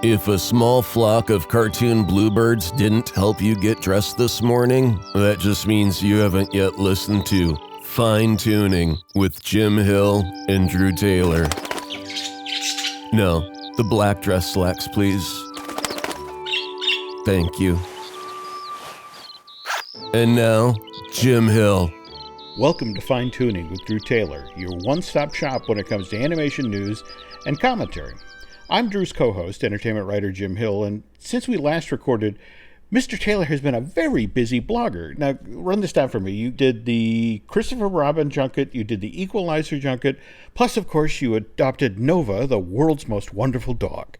If a small flock of cartoon bluebirds didn't help you get dressed this morning, that just means you haven't yet listened to Fine Tuning with Jim Hill and Drew Taylor. No, the black dress slacks, please. Thank you. And now, Jim Hill. Welcome to Fine Tuning with Drew Taylor, your one-stop shop when it comes to animation news and commentary. I'm Drew's co-host, entertainment writer Jim Hill, and since we last recorded, Mr. Taylor has been a very busy blogger. Now, run this down for me. You did the Christopher Robin junket, you did the Equalizer junket, plus, of course, you adopted Nova, the world's most wonderful dog.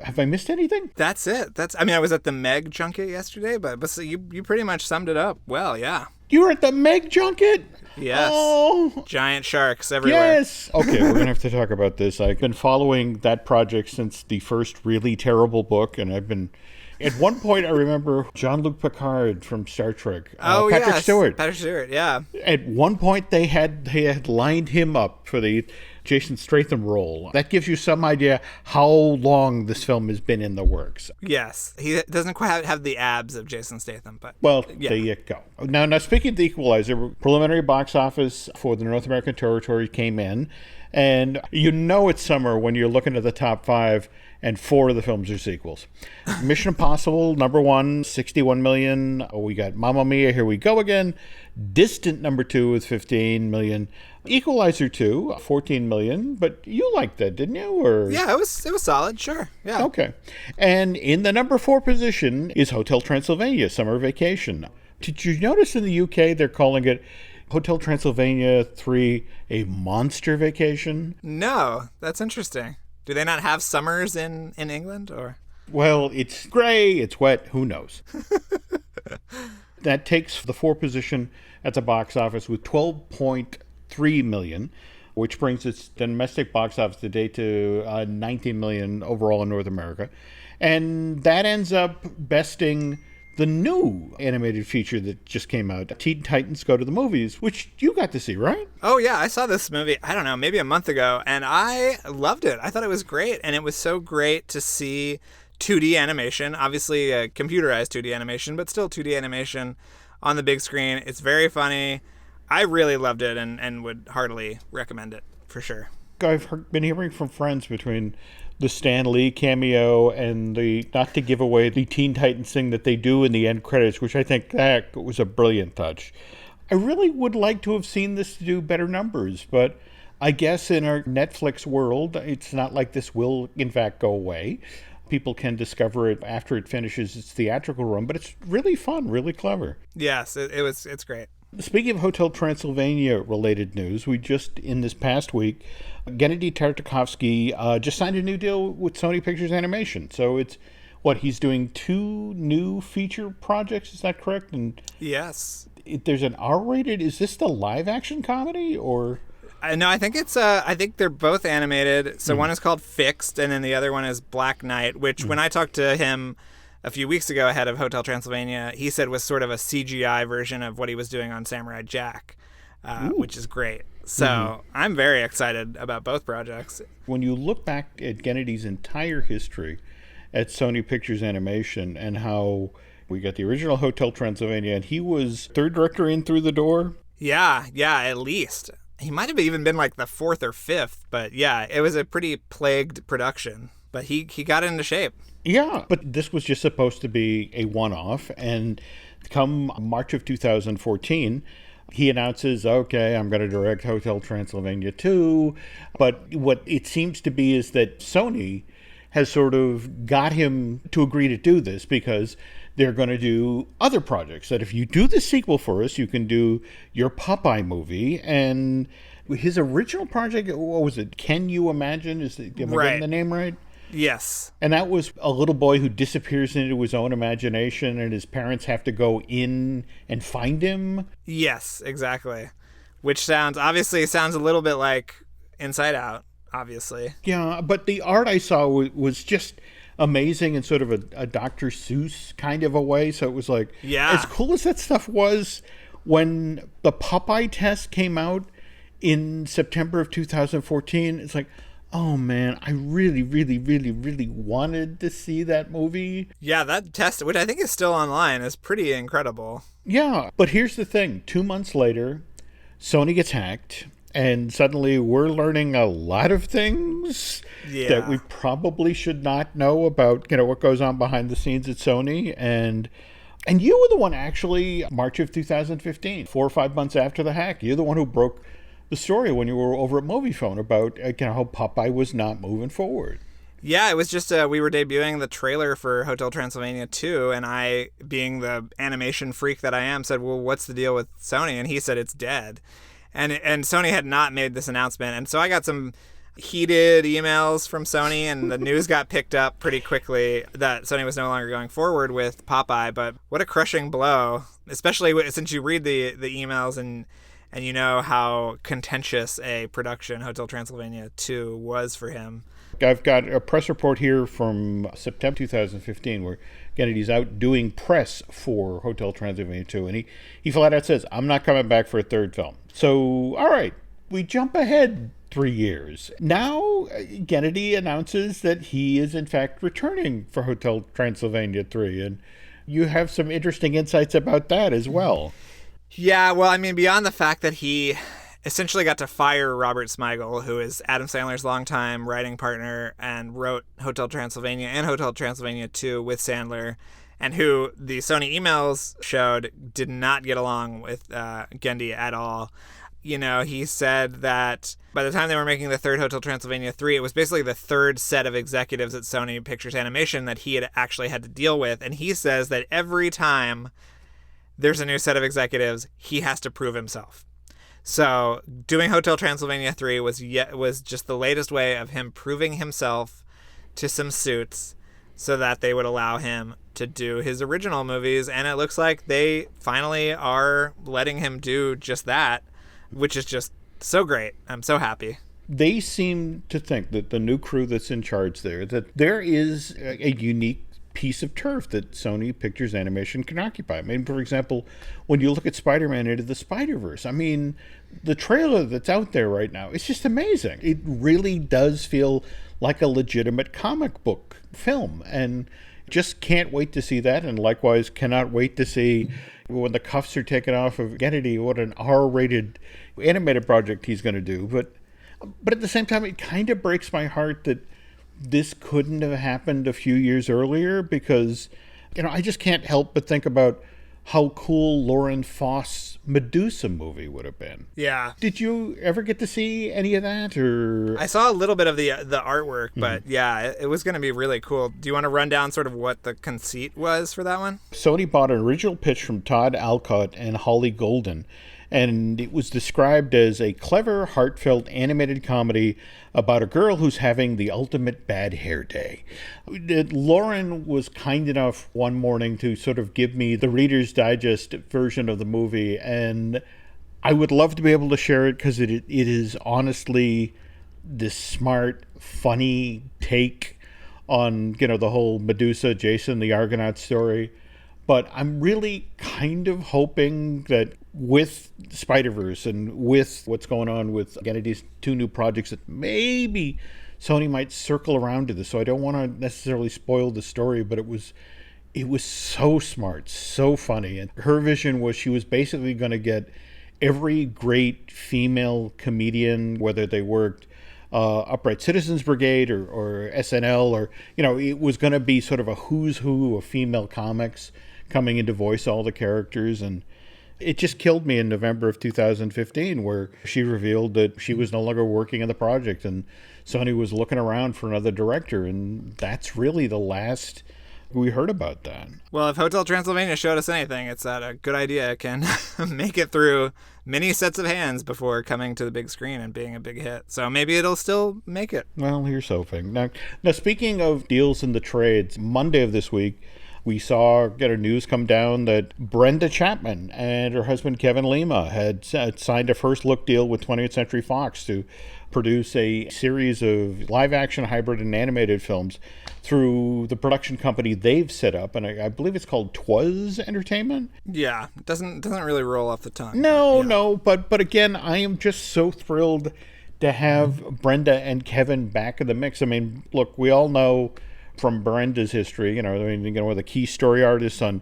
Have I missed anything? That's it. I was at the Meg junket yesterday, but so you pretty much summed it up well, yeah. You were at the Meg junket? Yes. Oh. Giant sharks everywhere. Yes. Okay, we're going to have to talk about this. I've been following that project since the first really terrible book, and I've been... At one point, I remember Jean-Luc Picard from Star Trek. Patrick Stewart. Patrick Stewart, yeah. At one point, they had lined him up for the Jason Statham role. That gives you some idea how long this film has been in the works. Yes. He doesn't quite have the abs of Jason Statham, but... Well, yeah. There you go. Now, speaking of the Equalizer, preliminary box office for the North American territory came in, and you know it's summer when you're looking at the top five, and 4 of the films are sequels. Mission Impossible, number 1, 61 million. We got Mamma Mia, Here We Go Again. Distant, number 2, with 15 million. Equalizer 2, 14 million. But you liked that, didn't you? Or yeah, it was solid, sure. Yeah. Okay. And in the number 4 position is Hotel Transylvania, Summer Vacation. Did you notice in the UK they're calling it Hotel Transylvania 3, A Monster Vacation? No, that's interesting. Do they not have summers in England, or? Well, it's gray, it's wet, who knows? That takes the 4th position at the box office with 12.3 million, which brings its domestic box office today to 19 million overall in North America. And that ends up besting the new animated feature that just came out, Teen Titans Go to the Movies, which you got to see, right? Oh, yeah. I saw this movie, I don't know, maybe a month ago, and I loved it. I thought it was great, and it was so great to see 2D animation, obviously computerized 2D animation, but still 2D animation on the big screen. It's very funny. I really loved it and would heartily recommend it, for sure. I've been hearing from friends between the Stan Lee cameo and the, not to give away the Teen Titans thing that they do in the end credits, which I think that was a brilliant touch. I really would like to have seen this do better numbers, but I guess in our Netflix world, it's not like this will, in fact, go away. People can discover it after it finishes its theatrical run, but it's really fun, really clever. Yes, it's great. Speaking of Hotel Transylvania related news, we just, in this past week, Gennady Tartakovsky just signed a new deal with Sony Pictures Animation. So it's, he's doing 2 new feature projects, is that correct? And yes. There's an R-rated, is this the live action comedy, or? No, I think I think they're both animated. So one is called Fixed, and then the other one is Black Knight, which when I talked to him a few weeks ago ahead of Hotel Transylvania, he said was sort of a CGI version of what he was doing on Samurai Jack, which is great. So I'm very excited about both projects. When you look back at Gennady's entire history at Sony Pictures Animation and how we got the original Hotel Transylvania, and he was 3rd director in through the door? Yeah, at least. He might have even been like the 4th or 5th, but yeah, it was a pretty plagued production. But he got into shape. Yeah, but this was just supposed to be a one-off, and come March of 2014, he announces, okay, I'm going to direct Hotel Transylvania 2, but what it seems to be is that Sony has sort of got him to agree to do this because they're going to do other projects, that if you do the sequel for us, you can do your Popeye movie, and his original project, what was it, Can You Imagine? Am I getting the name right? Yes. And that was a little boy who disappears into his own imagination and his parents have to go in and find him. Yes, exactly. Which sounds a little bit like Inside Out, obviously. Yeah, but the art I saw was just amazing in sort of a Dr. Seuss kind of a way. So it was like, as cool as that stuff was, when the Popeye test came out in September of 2014, it's like, Oh man, I really, really, really, really wanted to see that movie. Yeah, that test, which I think is still online, is pretty incredible. Yeah, but here's the thing. 2 months later, Sony gets hacked, and suddenly we're learning a lot of things that we probably should not know about, what goes on behind the scenes at Sony. And you were the one, actually, March of 2015, 4 or 5 months after the hack. You're the one who broke the story when you were over at MoviePhone about how Popeye was not moving forward. Yeah, it was just we were debuting the trailer for Hotel Transylvania 2, and I, being the animation freak that I am, said, well, what's the deal with Sony? And he said it's dead. And Sony had not made this announcement. And so I got some heated emails from Sony, and the news got picked up pretty quickly that Sony was no longer going forward with Popeye. But what a crushing blow, especially since you read the emails and you know how contentious a production Hotel Transylvania 2 was for him. I've got a press report here from September 2015 where Kennedy's out doing press for Hotel Transylvania 2, and he flat out says, I'm not coming back for a third film. So, all right, we jump ahead 3 years. Now, Kennedy announces that he is in fact returning for Hotel Transylvania 3, and you have some interesting insights about that as well. Yeah, well, I mean, beyond the fact that he essentially got to fire Robert Smigel, who is Adam Sandler's longtime writing partner and wrote Hotel Transylvania and Hotel Transylvania 2 with Sandler, and who the Sony emails showed did not get along with Gendy at all. He said that by the time they were making the third Hotel Transylvania 3, it was basically the third set of executives at Sony Pictures Animation that he had actually had to deal with. And he says that every time there's a new set of executives, he has to prove himself. So doing Hotel Transylvania 3 was just the latest way of him proving himself to some suits so that they would allow him to do his original movies. And it looks like they finally are letting him do just that, which is just so great. I'm so happy. They seem to think that the new crew that's in charge there, that there is a unique piece of turf that Sony Pictures Animation can occupy. I mean, for example, when you look at Spider-Man Into the Spider-Verse, I mean, the trailer that's out there right now, it's just amazing. It really does feel like a legitimate comic book film, and just can't wait to see that, and likewise cannot wait to see when the cuffs are taken off of Kennedy, what an R-rated animated project he's going to do. But at the same time, it kind of breaks my heart that this couldn't have happened a few years earlier, because, I just can't help but think about how cool Lauren Faust's Medusa movie would have been. Yeah. Did you ever get to see any of that? Or I saw a little bit of the artwork, but yeah, it was going to be really cool. Do you want to run down sort of what the conceit was for that one? Sony bought an original pitch from Todd Alcott and Holly Golden, and it was described as a clever, heartfelt animated comedy about a girl who's having the ultimate bad hair day. Lauren was kind enough one morning to sort of give me the Reader's Digest version of the movie, and I would love to be able to share it, because it is honestly this smart, funny take on, the whole Medusa, Jason the Argonaut story. But I'm really kind of hoping that with Spider-Verse and with what's going on with Kennedy's 2 new projects, that maybe Sony might circle around to this. So I don't want to necessarily spoil the story, but it was so smart, so funny. And her vision was she was basically going to get every great female comedian, whether they worked Upright Citizens Brigade or SNL, or, it was going to be sort of a who's who of female comics coming in to voice all the characters. And it just killed me in November of 2015, where she revealed that she was no longer working on the project and Sony was looking around for another director. And that's really the last we heard about that. Well, if Hotel Transylvania showed us anything, it's that a good idea can make it through many sets of hands before coming to the big screen and being a big hit. So maybe it'll still make it. Well, here's hoping. Now speaking of deals in the trades, Monday of this week, we saw news come down that Brenda Chapman and her husband Kevin Lima had signed a first look deal with 20th Century Fox to produce a series of live-action, hybrid, and animated films through the production company they've set up, and I believe it's called Twas Entertainment. Yeah, it doesn't really roll off the tongue. No, but again, I am just so thrilled to have Brenda and Kevin back in the mix. I mean, look, we all know from Brenda's history, one of the key story artists on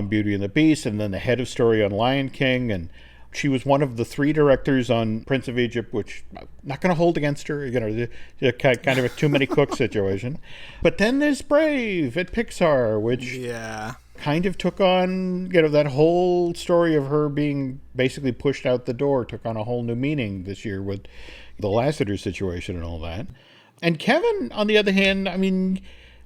Beauty and the Beast, and then the head of story on Lion King, and she was one of the 3 directors on Prince of Egypt, which I'm not going to hold against her, kind of a too many cooks situation. But then there's Brave at Pixar, which kind of took on, that whole story of her being basically pushed out the door, took on a whole new meaning this year with the Lasseter situation and all that. And Kevin, on the other hand, I mean,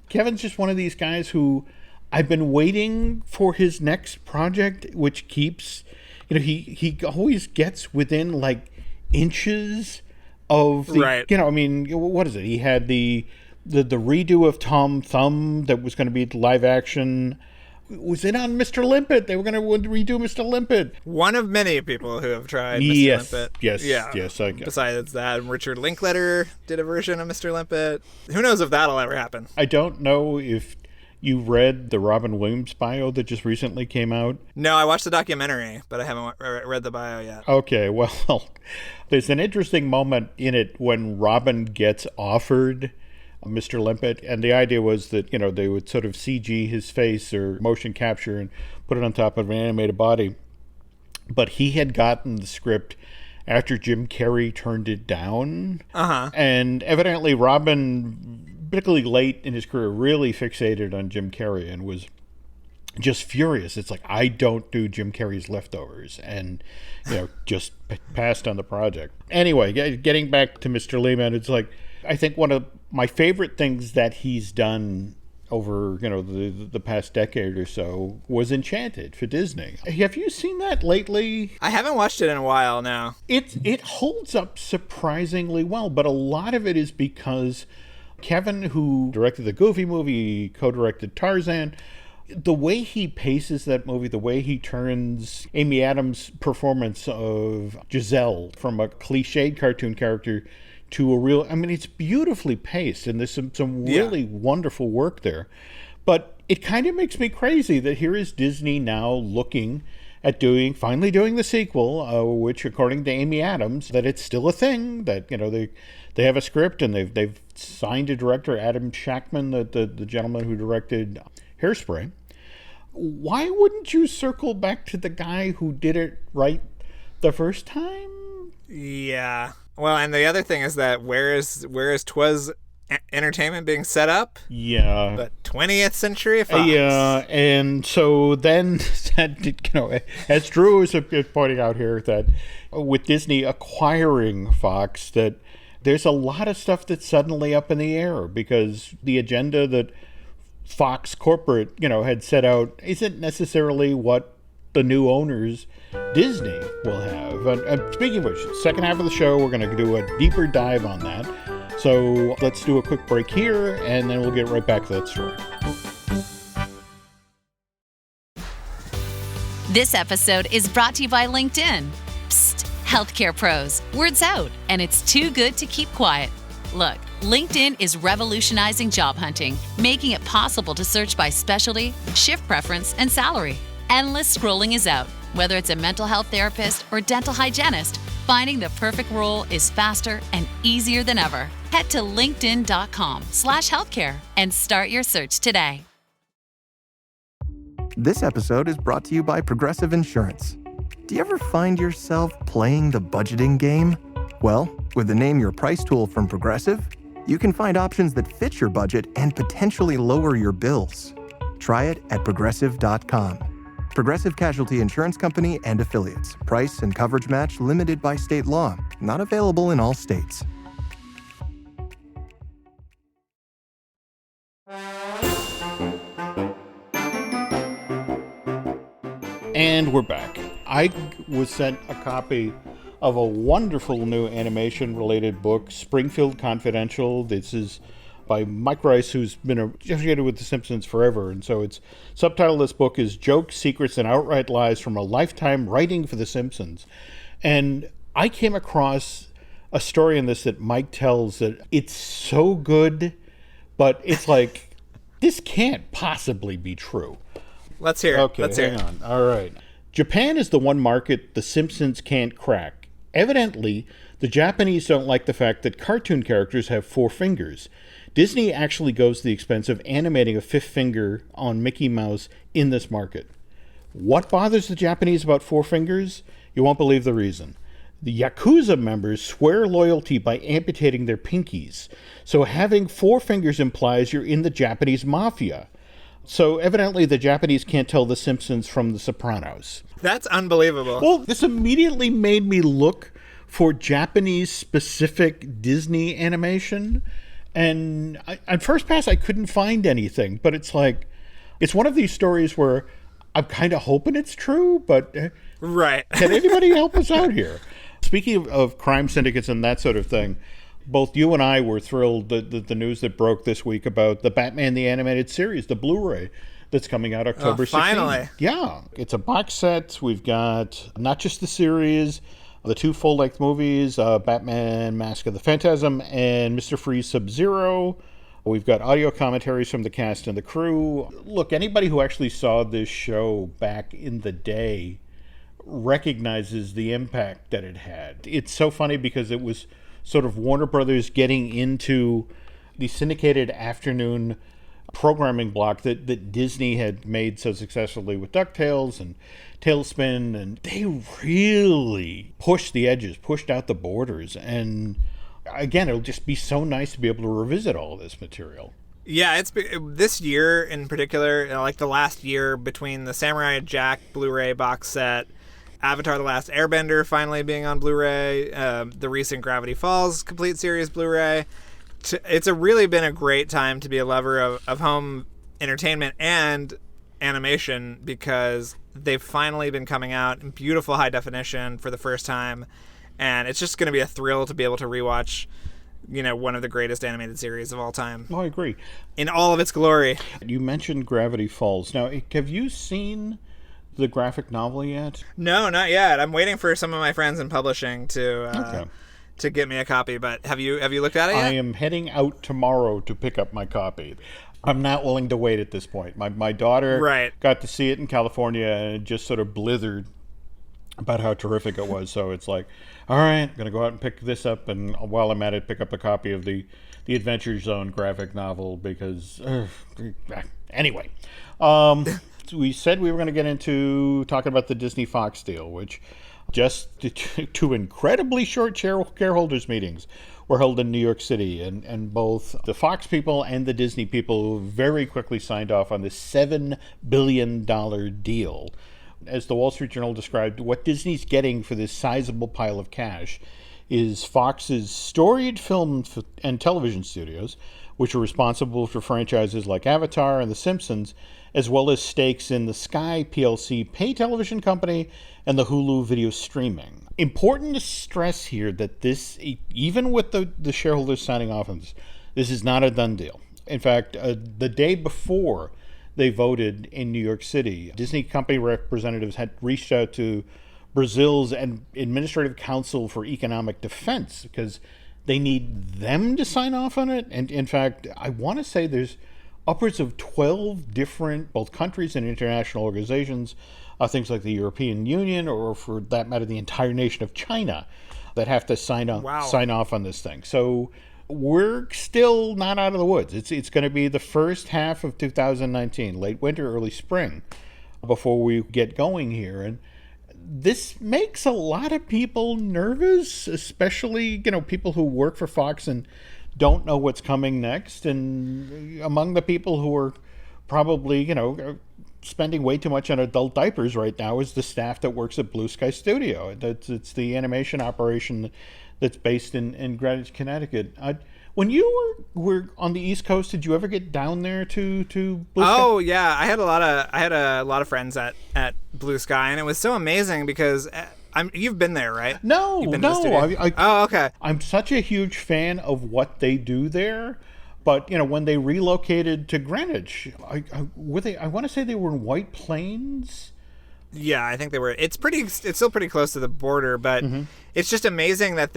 Kevin's just one of these guys who I've been waiting for his next project, which keeps... he always gets within like inches of the, right. I mean, what is it? He had the redo of Tom Thumb that was going to be live action. Was it on Mr. Limpet? They were going to redo Mr. Limpet. One of many people who have tried Mr. Limpet. Yes. Besides that, Richard Linklater did a version of Mr. Limpet. Who knows if that'll ever happen? I don't know if you read the Robin Williams bio that just recently came out. No, I watched the documentary, but I haven't read the bio yet. Okay, well, there's an interesting moment in it when Robin gets offered Mr. Limpet, and the idea was that, they would sort of CG his face or motion capture and put it on top of an animated body. But he had gotten the script after Jim Carrey turned it down. And evidently Robin, particularly late in his career, really fixated on Jim Carrey and was just furious. It's like, I don't do Jim Carrey's Leftovers, and just passed on the project. Anyway, getting back to Mr. Lehman, it's like, I think one of my favorite things that he's done over the past decade or so was Enchanted for Disney. Have you seen that lately? I haven't watched it in a while now. It holds up surprisingly well, but a lot of it is because Kevin, who directed the Goofy movie, co-directed Tarzan, the way he paces that movie, the way he turns Amy Adams' performance of Giselle from a cliched cartoon character to a real... I mean, it's beautifully paced, and there's some really wonderful work there. But it kind of makes me crazy that here is Disney now looking at finally doing the sequel, which, according to Amy Adams, that it's still a thing, that, they have a script, and they've signed a director, Adam Shackman, the gentleman who directed Hairspray. Why wouldn't you circle back to the guy who did it right the first time? Yeah. Well, and the other thing is that where is Twas Entertainment being set up? Yeah. The 20th Century Fox. Yeah, and so then, as Drew is pointing out here, that with Disney acquiring Fox, that there's a lot of stuff that's suddenly up in the air, because the agenda that Fox corporate, had set out isn't necessarily what the new owners, Disney, will have. And speaking of which, second half of the show, we're going to do a deeper dive on that. So let's do a quick break here, and then we'll get right back to that story. This episode is brought to you by LinkedIn. Psst, healthcare pros, word's out, and it's too good to keep quiet. Look, LinkedIn is revolutionizing job hunting, making it possible to search by specialty, shift preference, and salary. Endless scrolling is out. Whether it's a mental health therapist or dental hygienist, finding the perfect role is faster and easier than ever. Head to linkedin.com/healthcare and start your search today. This episode is brought to you by Progressive Insurance. Do you ever find yourself playing the budgeting game? Well, with the Name Your Price tool from Progressive, you can find options that fit your budget and potentially lower your bills. Try it at Progressive.com. Progressive Casualty Insurance Company and Affiliates. Price and coverage match limited by state law. Not available in all states. And we're back. I was sent a copy of a wonderful new animation-related book, Springfield Confidential. This is by Mike Rice, who's been associated with The Simpsons forever. And so it's subtitle of this book is Jokes, Secrets, and Outright Lies from a Lifetime Writing for The Simpsons. And I came across a story in this that Mike tells that it's so good, but it's like, this can't possibly be true. Let's hear it. Okay, hang on. All right. Japan is the one market The Simpsons can't crack. Evidently, The Japanese don't like the fact that cartoon characters have 4 fingers. Disney actually goes to the expense of animating a 5th finger on Mickey Mouse in this market. What bothers the Japanese about 4 fingers? You won't believe the reason. The Yakuza members swear loyalty by amputating their pinkies. So having 4 fingers implies you're in the Japanese mafia. So evidently the Japanese can't tell The Simpsons from The Sopranos. That's unbelievable. Well, this immediately made me look for Japanese-specific Disney animation. And at first pass, I couldn't find anything. But it's like, it's one of these stories where I'm kind of hoping it's true, but right. Can anybody help us out here? Speaking of crime syndicates and that sort of thing, both you and I were thrilled that the news that broke this week about the Batman the Animated Series, the Blu-ray that's coming out October 16th. Finally. Yeah, it's a box set. We've got not just the series, the 2 full-length movies, Batman Mask of the Phantasm and Mr. Freeze Sub-Zero. We've got audio commentaries from the cast and the crew. Look, anybody who actually saw this show back in the day recognizes the impact that it had. It's so funny because it was sort of Warner Brothers getting into the syndicated afternoon programming block that Disney had made so successfully with DuckTales and Tailspin, and they really pushed the edges, pushed out the borders, and again, it'll just be so nice to be able to revisit all of this material. Yeah, it's this year in particular, like the last year between the Samurai Jack Blu-ray box set, Avatar The Last Airbender finally being on Blu-ray, the recent Gravity Falls complete series Blu-ray. It's really been a great time to be a lover of home entertainment and animation because they've finally been coming out in beautiful high definition for the first time. And it's just going to be a thrill to be able to rewatch, one of the greatest animated series of all time. Oh, I agree. In all of its glory. You mentioned Gravity Falls. Now, have you seen the graphic novel yet? No, not yet. I'm waiting for some of my friends in publishing to get me a copy. But have you looked at it yet? I am heading out tomorrow to pick up my copy. I'm not willing to wait at this point. My daughter got to see it in California and just sort of blithered about how terrific it was. So it's like, all right, I'm going to go out and pick this up. And while I'm at it, pick up a copy of the Adventure Zone graphic novel because, anyway. We said we were going to get into talking about the Disney Fox deal, which just 2 incredibly short shareholders meetings were held in New York City, and both the Fox people and the Disney people very quickly signed off on this $7 billion deal. As the Wall Street Journal described, what Disney's getting for this sizable pile of cash is Fox's storied film and television studios, which are responsible for franchises like Avatar and The Simpsons, as well as stakes in the Sky PLC pay television company and the Hulu video streaming. Important to stress here that this, even with the shareholders signing off on this is not a done deal. In fact, the day before they voted in New York City, Disney company representatives had reached out to Brazil's Administrative Council for Economic Defense because they need them to sign off on it. And in fact, I want to say there's upwards of 12 different, both countries and international organizations, things like the European Union, or for that matter, the entire nation of China, that have to sign off on this thing. So we're still not out of the woods. It's going to be the first half of 2019, late winter, early spring, before we get going here. And this makes a lot of people nervous, especially, people who work for Fox and don't know what's coming next. And among the people who are probably, spending way too much on adult diapers right now is the staff that works at Blue Sky Studio. It's the animation operation that's based in Greenwich, Connecticut. When you were on the East Coast, did you ever get down there to Blue Sky? Oh yeah, I had a lot of friends at Blue Sky, and it was so amazing because you've been there, right? No. Oh, okay. I'm such a huge fan of what they do there. But, when they relocated to Greenwich, I want to say they were in White Plains. Yeah, I think they were. It's still pretty close to the border, but it's just amazing that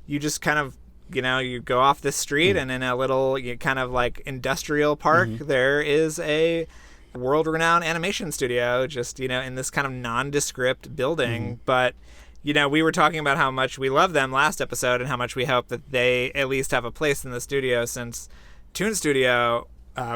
you just kind of, you go off the street and in a little kind of like industrial park, there is a world-renowned animation studio just, in this kind of nondescript building. But we were talking about how much we love them last episode and how much we hope that they at least have a place in the studio, since Toon Studio,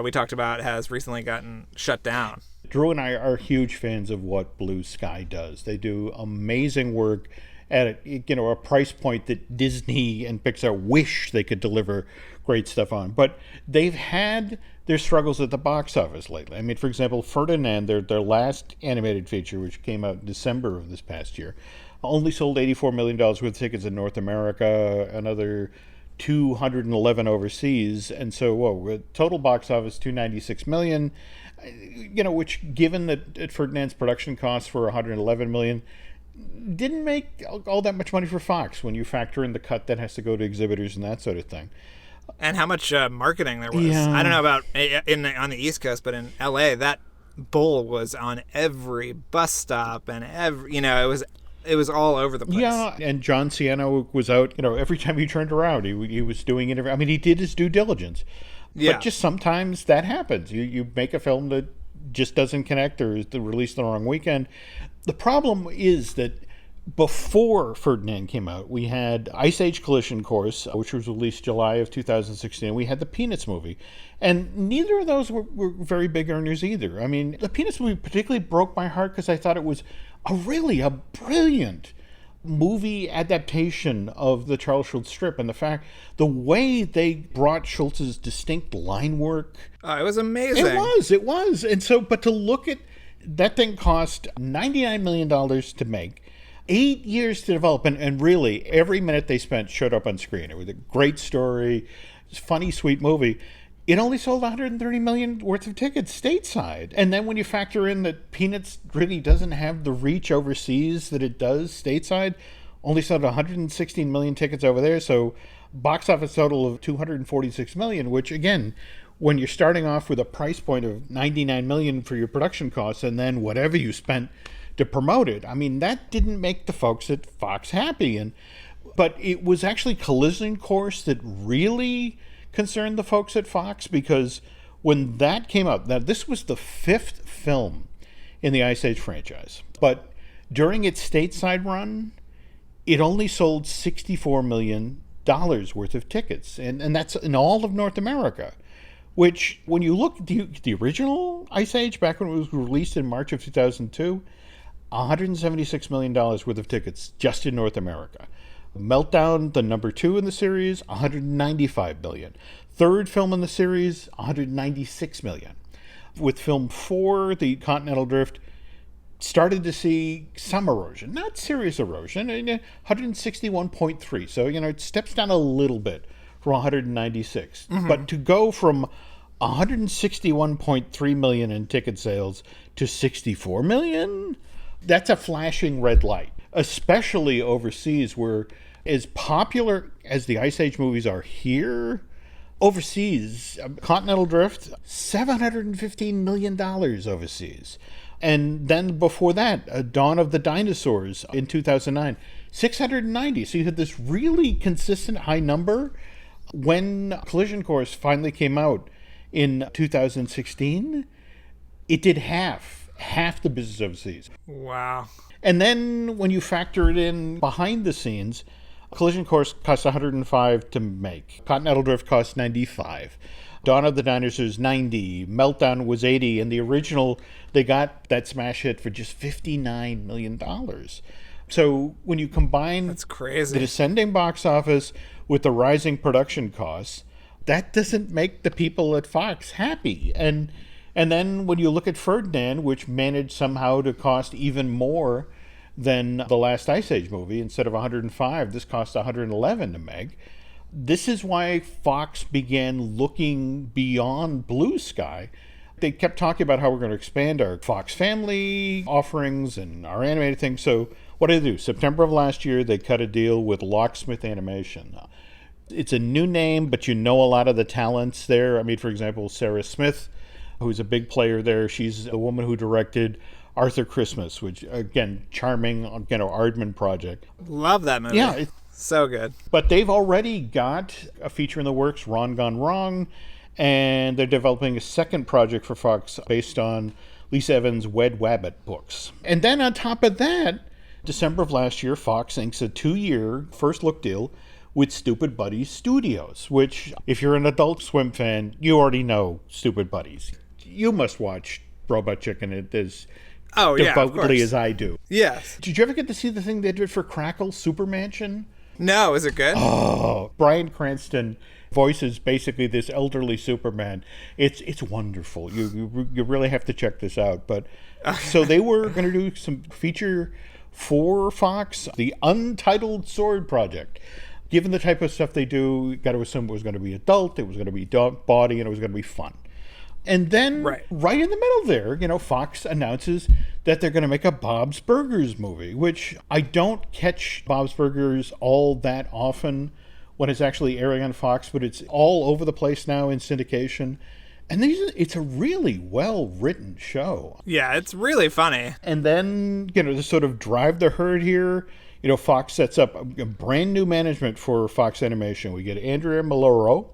we talked about, has recently gotten shut down. Drew and I are huge fans of what Blue Sky does. They do amazing work at a price point that Disney and Pixar wish they could deliver great stuff on. But they've had their struggles at the box office lately. I mean, for example, Ferdinand, their last animated feature, which came out in December of this past year, only sold $84 million worth of tickets in North America, another 211 overseas, and so total box office $296 million. Which, given that Ferdinand's production costs for $111 million, didn't make all that much money for Fox when you factor in the cut that has to go to exhibitors and that sort of thing. And how much marketing there was. Yeah. I don't know about on the East Coast, but in LA, that bull was on every bus stop and it was all over the place. Yeah, and John Sienna was out, every time he turned around, he was doing interviews. I mean, he did his due diligence. Yeah. But just sometimes that happens. You make a film that just doesn't connect or is released on the wrong weekend. The problem is that before Ferdinand came out, we had Ice Age Collision Course, which was released July of 2016. We had the Peanuts movie. And neither of those were very big earners either. I mean, the Peanuts movie particularly broke my heart because I thought it was a brilliant movie adaptation of the Charles Schulz strip, and the way they brought Schulz's distinct line work. It was amazing. It was. And so, but to look at that thing cost $99 million to make, 8 years to develop, and really every minute they spent showed up on screen. It was a great story, funny, sweet movie. It only sold 130 million worth of tickets stateside. And then when you factor in that Peanuts really doesn't have the reach overseas that it does stateside, only sold 116 million tickets over there. So box office total of 246 million, which again, when you're starting off with a price point of 99 million for your production costs and then whatever you spent to promote it, I mean, that didn't make the folks at Fox happy. But it was actually Collision Course that really concerned the folks at Fox, because when that came out, now this was the 5th film in the Ice Age franchise, but during its stateside run, it only sold $64 million worth of tickets, and that's in all of North America, which when you look at the original Ice Age, back when it was released in March of 2002, $176 million worth of tickets just in North America. Meltdown, the number 2 in the series, $195 million. Third film in the series, $196 million. With film 4, the Continental Drift, started to see some erosion, not serious erosion, 161.3. So, it steps down a little bit from 196. Mm-hmm. But to go from 161.3 million in ticket sales to 64 million, that's a flashing red light. Especially overseas, where as popular as the Ice Age movies are here, overseas, Continental Drift, $715 million overseas. And then before that, Dawn of the Dinosaurs in 2009, 690. So you had this really consistent high number. When Collision Course finally came out in 2016, it did half the business overseas. Wow. And then when you factor it in behind the scenes, Collision Course cost $105 to make. Continental Drift cost $95. Dawn of the Dinosaurs, $90. Meltdown was $80. And the original, they got that smash hit for just $59 million. So when you combine That's crazy. the descending box office with the rising production costs, that doesn't make the people at Fox happy. And then when you look at Ferdinand, which managed somehow to cost even more than the last Ice Age movie, instead of 105, this cost 111 to make. This is why Fox began looking beyond Blue Sky. They kept talking about how we're going to expand our Fox family offerings and our animated things. So what did they do? September of last year, they cut a deal with Locksmith Animation. It's a new name, but a lot of the talents there. I mean, for example, Sarah Smith, who's a big player there. She's a woman who directed Arthur Christmas, which, again, charming, Aardman project. Love that movie. Yeah. So good. But they've already got a feature in the works, Ron Gone Wrong, and they're developing a second project for Fox based on Lisa Evans' Wed Wabbit books. And then on top of that, December of last year, Fox inks a 2-year first look deal with Stupid Buddies Studios, which, if you're an Adult Swim fan, you already know Stupid Buddies. You must watch Robot Chicken as devoutly as I do. Yes. Did you ever get to see the thing they did for Crackle, Super Mansion? No, is it good? Oh, Bryan Cranston voices basically this elderly Superman. It's wonderful. You really have to check this out. But so they were going to do some feature for Fox, the Untitled Sword Project. Given the type of stuff they do, you got to assume it was going to be adult, it was going to be body, and it was going to be fun. And then, right in the middle there, Fox announces that they're going to make a Bob's Burgers movie, which I don't catch Bob's Burgers all that often when it's actually airing on Fox, but it's all over the place now in syndication. And it's a really well-written show. Yeah, it's really funny. And then, to sort of drive the herd here, Fox sets up a brand new management for Fox Animation. We get Andrea Maloro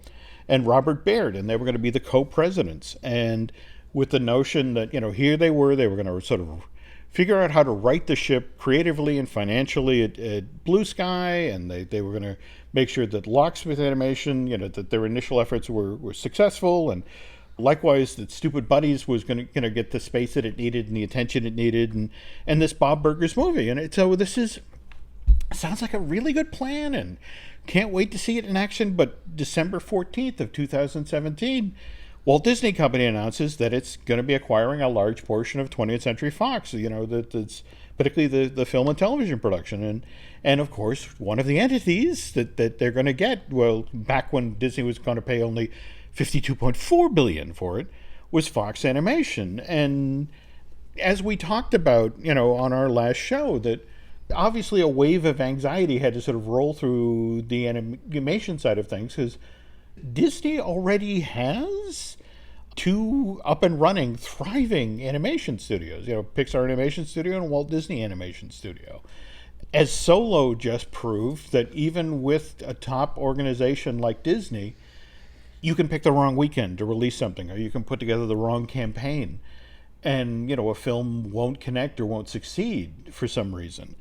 and Robert Baird, and they were going to be the co-presidents. And with the notion that, here they were going to sort of figure out how to right the ship creatively and financially at Blue Sky, and they were going to make sure that Locksmith Animation, that their initial efforts were successful, and likewise that Stupid Buddies was going to get the space that it needed and the attention it needed, and this Bob Burgers movie. And so this sounds like a really good plan, and can't wait to see it in action. But December 14th of 2017, Walt Disney Company announces that it's going to be acquiring a large portion of 20th Century Fox, that's particularly the film and television production. And of course, one of the entities that they're going to get, well, back when Disney was going to pay only $52.4 billion for it, was Fox Animation. And as we talked about, on our last show, that obviously a wave of anxiety had to sort of roll through the animation side of things, because Disney already has 2 up and running, thriving animation studios, Pixar Animation Studio and Walt Disney Animation Studio. As Solo just proved, that even with a top organization like Disney, you can pick the wrong weekend to release something, or you can put together the wrong campaign, and a film won't connect or won't succeed for some reason.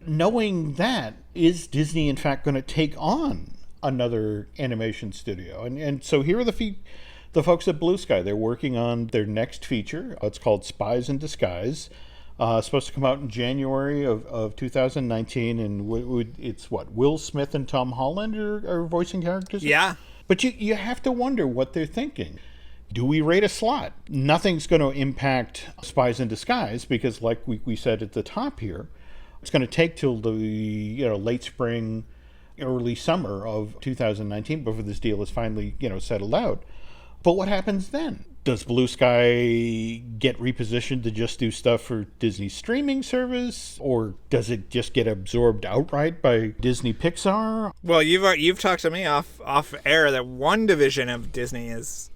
Knowing that, is Disney in fact going to take on another animation studio? And so here are the folks at Blue Sky. They're working on their next feature. It's called Spies in Disguise. It's supposed to come out in January of 2019, and it's Will Smith and Tom Holland are voicing characters? Yeah. But you have to wonder what they're thinking. Do we rate a slot? Nothing's going to impact Spies in Disguise, because like we said at the top here, it's going to take till the late spring, early summer of 2019 before this deal is finally settled out. But what happens then? Does Blue Sky get repositioned to just do stuff for Disney's streaming service, or does it just get absorbed outright by Disney Pixar? Well, you've talked to me off air that one division of Disney is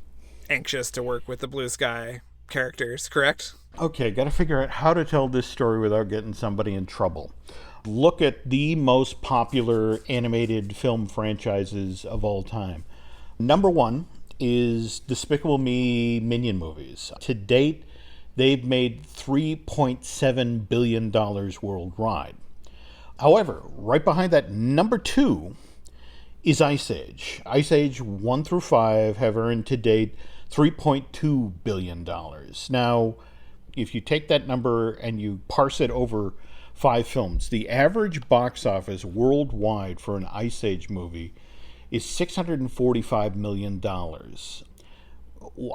anxious to work with the Blue Sky characters, correct? Okay, got to figure out how to tell this story without getting somebody in trouble. Look at the most popular animated film franchises of all time. Number 1 is Despicable Me Minion movies. To date, they've made $3.7 billion worldwide. However, right behind that, number 2 is Ice Age. Ice Age 1 through 5 have earned to date $3.2 billion. Now, if you take that number and you parse it over 5 films, the average box office worldwide for an Ice Age movie is $645 million.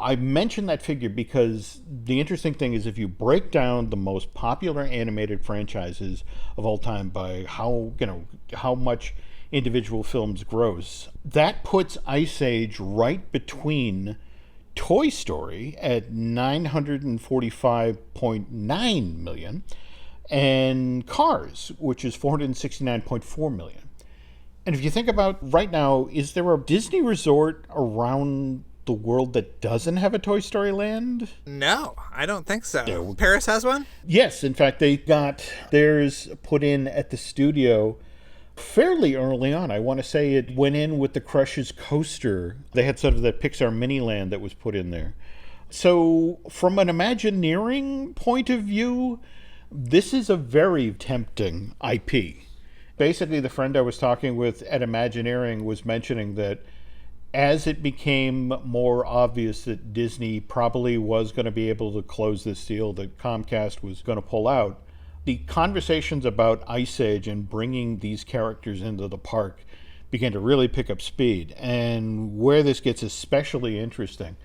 I mention that figure because the interesting thing is, if you break down the most popular animated franchises of all time by how much individual films gross, that puts Ice Age right between Toy Story at $945.9 million and Cars, which is $469.4 million. And if you think about right now, is there a Disney resort around the world that doesn't have a Toy Story Land? No, I don't think so. Yeah. Paris has one? Yes, in fact, they got theirs put in at the studio fairly early on. I want to say it went in with the Crush's coaster. They had sort of that Pixar mini land that was put in there. So from an Imagineering point of view, This is a very tempting IP. Basically, the friend I was talking with at Imagineering was mentioning that as it became more obvious that Disney probably was going to be able to close this deal, that Comcast was going to pull out, the conversations about Ice Age and bringing these characters into the park began to really pick up speed. And where this gets especially interesting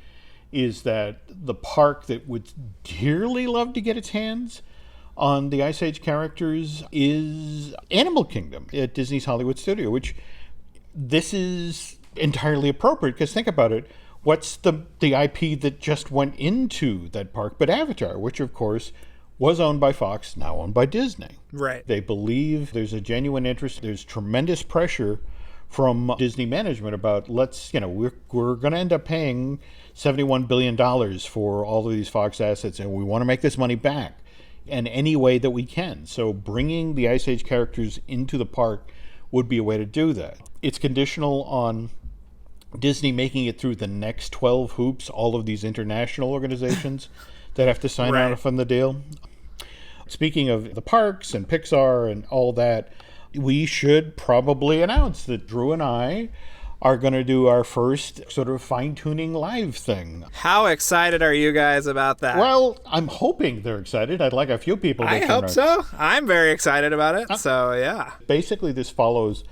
is that the park that would dearly love to get its hands on the Ice Age characters is Animal Kingdom at Disney's Hollywood Studio, which this is entirely appropriate because think about it. What's the IP that just went into that park but Avatar, which of course was owned by Fox, now owned by Disney. Right. They believe there's a genuine interest. There's tremendous pressure from Disney management about we're going to end up paying $71 billion for all of these Fox assets, and we want to make this money back in any way that we can. So bringing the Ice Age characters into the park would be a way to do that. It's conditional on Disney making it through the next 12 hoops, all of these international organizations that have to sign Right. on from the deal. Speaking of the parks and Pixar and all that, we should probably announce that Drew and I are going to do our first sort of fine-tuning live thing. How excited are you guys about that? Well, I'm hoping they're excited. I'd like a few people to I turn hope out. so. I'm very excited about it. So, yeah. Basically, this follows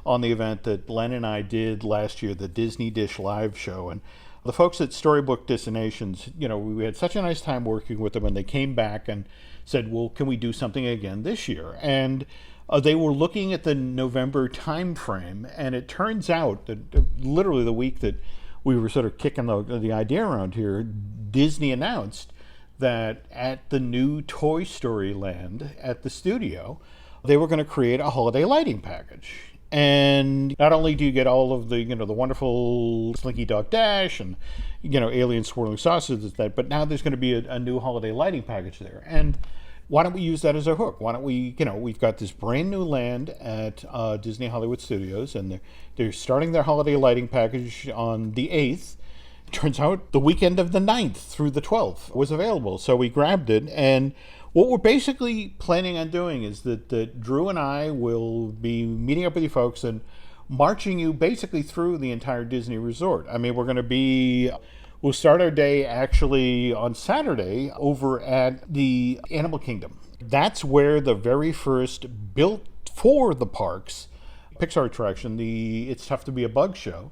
on the event that Len and I did last year, the Disney Dish Live show. And the folks at Storybook Destinations, we had such a nice time working with them, and they came back and said, well, can we do something again this year? And they were looking at the November time frame, and it turns out that literally the week that we were sort of kicking the idea around here, Disney announced that at the new Toy Story Land at the studio, they were going to create a holiday lighting package. And not only do you get all of the, the wonderful Slinky Dog Dash and, alien swirling sausages, but now there's going to be a new holiday lighting package there. And why don't we use that as a hook? Why don't we, we've got this brand new land at Disney Hollywood Studios, and they're starting their holiday lighting package on the 8th. Turns out the weekend of the 9th through the 12th was available. So we grabbed it, and what we're basically planning on doing is that Drew and I will be meeting up with you folks and marching you basically through the entire Disney resort. I mean, we'll start our day actually on Saturday over at the Animal Kingdom. That's where the very first built for the parks Pixar attraction, the It's Tough to Be a Bug show,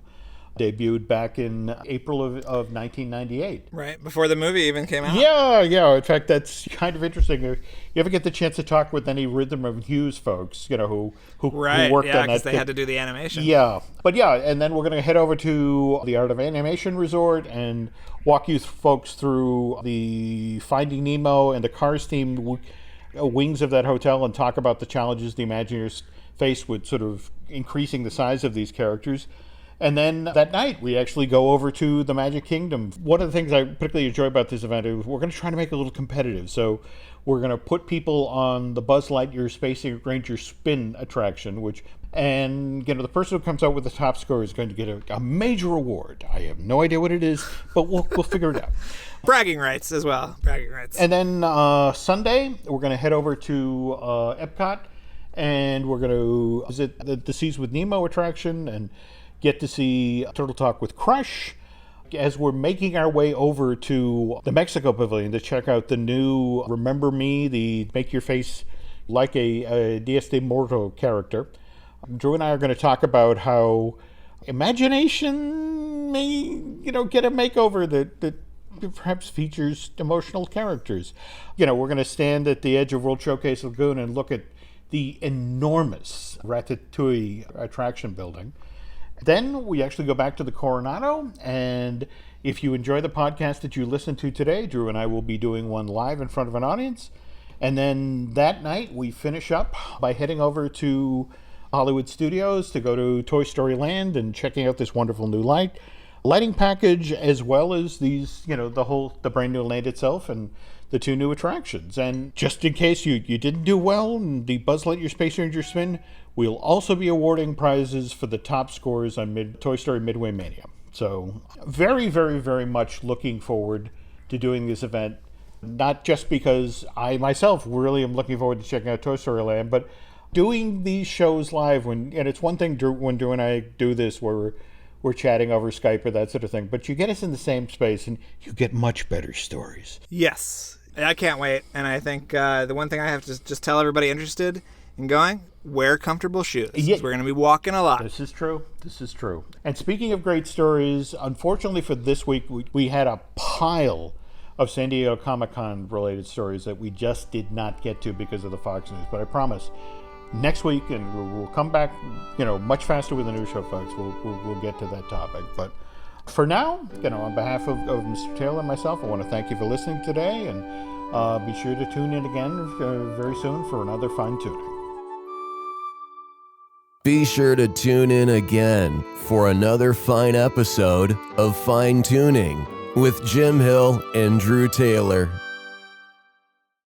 debuted back in April of 1998. Right, before the movie even came out. Yeah. In fact, that's kind of interesting. You ever get the chance to talk with any Rhythm of Hughes folks, who Right, worked yeah, on that? because they had to do the animation. Yeah. But yeah, and then we're going to head over to the Art of Animation Resort and walk you folks through the Finding Nemo and the Cars themed wings of that hotel and talk about the challenges the Imagineers faced with sort of increasing the size of these characters. And then that night, we actually go over to the Magic Kingdom. One of the things I particularly enjoy about this event is we're going to try to make it a little competitive. So we're going to put people on the Buzz Lightyear Space Ranger Spin attraction, and the person who comes out with the top score is going to get a major award. I have no idea what it is, but we'll figure it out. Bragging rights as well. Bragging rights. And then Sunday, we're going to head over to Epcot, and we're going to visit the Seas with Nemo attraction and get to see Turtle Talk with Crush as we're making our way over to the Mexico Pavilion to check out the new Remember Me, the Make Your Face Like a Diez de Muerto character. Drew and I are going to talk about how imagination may, get a makeover that perhaps features emotional characters. We're going to stand at the edge of World Showcase Lagoon and look at the enormous Ratatouille attraction building. Then we actually go back to the Coronado, and if you enjoy the podcast that you listened to today, Drew and I will be doing one live in front of an audience. And then that night we finish up by heading over to Hollywood Studios to go to Toy Story Land and checking out this wonderful new lighting package, as well as these, the brand new land itself and the two new attractions. And just in case you didn't do well in the Buzz Lightyear Space Ranger Spin, we'll also be awarding prizes for the top scores on Toy Story Midway Mania. So very, very, very much looking forward to doing this event. Not just because I myself really am looking forward to checking out Toy Story Land, but doing these shows live and it's one thing when Drew and I do this where we're chatting over Skype or that sort of thing, but you get us in the same space and you get much better stories. Yes. I can't wait. And I think the one thing I have to just tell everybody interested in going, wear comfortable shoes. Yeah. We're going to be walking a lot. This is true. And speaking of great stories, unfortunately for this week, we had a pile of San Diego Comic-Con related stories that we just did not get to because of the Fox News. But I promise, next week, and we'll come back, much faster with the new show, folks. We'll get to that topic. But for now, on behalf of Mr. Taylor and myself, I want to thank you for listening today, and be sure to tune in again very soon for another Fine Tuning. Be sure to tune in again for another fine episode of Fine Tuning with Jim Hill and Drew Taylor.